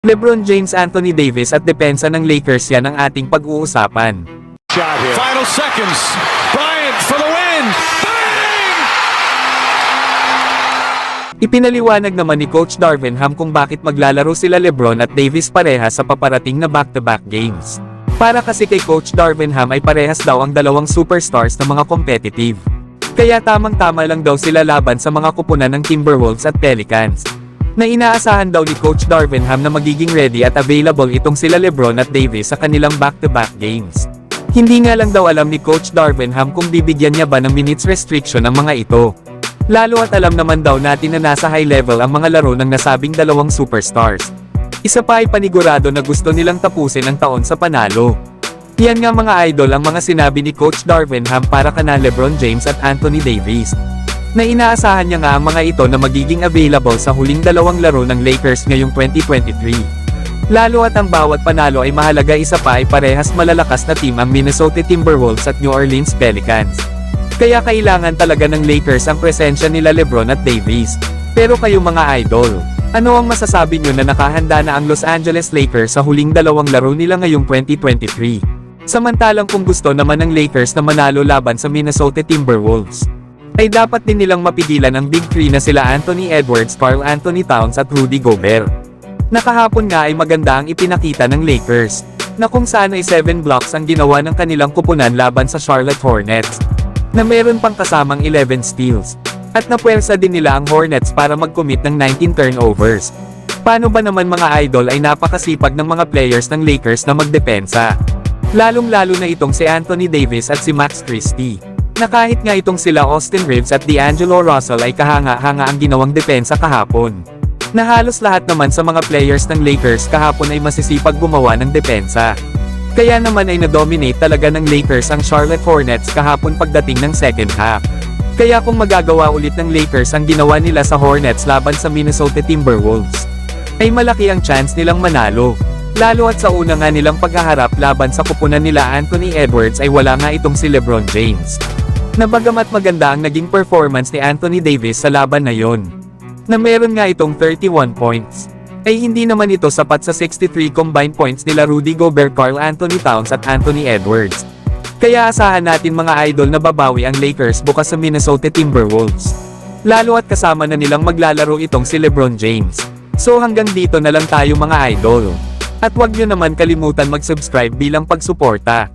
LeBron James, Anthony Davis at depensa ng Lakers, yan ang ating pag-uusapan. Final seconds. Bryant for the win. Bang! Ipinaliwanag naman ni Coach Darvin Ham kung bakit maglalaro sila LeBron at Davis parehas sa paparating na back-to-back games. Para kasi kay Coach Darvin Ham ay parehas daw ang dalawang superstars na mga competitive. Kaya tamang-tama lang daw sila laban sa mga kupunan ng Timberwolves at Pelicans. Na inaasahan daw ni Coach Darvin Ham na magiging ready at available itong sila LeBron at Davis sa kanilang back-to-back games. Hindi nga lang daw alam ni Coach Darvin Ham kung bibigyan niya ba ng minutes restriction ang mga ito. Lalo at alam naman daw natin na nasa high level ang mga laro ng nasabing dalawang superstars. Isa pa ay panigurado na gusto nilang tapusin ang taon sa panalo. Yan nga mga idol ang mga sinabi ni Coach Darvin Ham para kana LeBron James at Anthony Davis. Na inaasahan niya nga ang mga ito na magiging available sa huling dalawang laro ng Lakers ngayong 2023. Lalo at ang bawat panalo ay mahalaga, isa pa ay parehas malalakas na team ang Minnesota Timberwolves at New Orleans Pelicans. Kaya kailangan talaga ng Lakers ang presensya nila LeBron at Davis. Pero kayo mga idol, ano ang masasabi nyo na nakahanda na ang Los Angeles Lakers sa huling dalawang laro nila ngayong 2023? Samantalang kung gusto naman ng Lakers na manalo laban sa Minnesota Timberwolves, ay dapat din nilang mapigilan ang Big Three na sila Anthony Edwards, Karl-Anthony Towns at Rudy Gobert. Nakahapon nga ay maganda ang ipinakita ng Lakers, na kung saan ay 7 blocks ang ginawa ng kanilang kupunan laban sa Charlotte Hornets, na meron pang kasamang 11 steals, at napuwersa din nila ang Hornets para mag-commit ng 19 turnovers. Paano ba naman mga idol ay napakasipag ng mga players ng Lakers na magdepensa. Lalong-lalo na itong si Anthony Davis at si Max Christie. Na kahit nga itong sila Austin Reeves at D'Angelo Russell ay kahanga-hanga ang ginawang depensa kahapon. Na halos lahat naman sa mga players ng Lakers kahapon ay masisipag gumawa ng depensa. Kaya naman ay na-dominate talaga ng Lakers ang Charlotte Hornets kahapon pagdating ng second half. Kaya kung magagawa ulit ng Lakers ang ginawa nila sa Hornets laban sa Minnesota Timberwolves, ay malaki ang chance nilang manalo. Lalo at sa una nga nilang paghaharap laban sa kupunan nila Anthony Edwards ay wala nga itong si LeBron James. Na bagamat maganda ang naging performance ni Anthony Davis sa laban na yon, na meron nga itong 31 points, ay hindi naman ito sapat sa 63 combined points nila Rudy Gobert, Karl-Anthony Towns at Anthony Edwards. Kaya asahan natin mga idol na babawi ang Lakers bukas sa Minnesota Timberwolves. Lalo at kasama na nilang maglalaro itong si LeBron James. So hanggang dito na lang tayo mga idol. At huwag nyo naman kalimutan mag-subscribe bilang pagsuporta.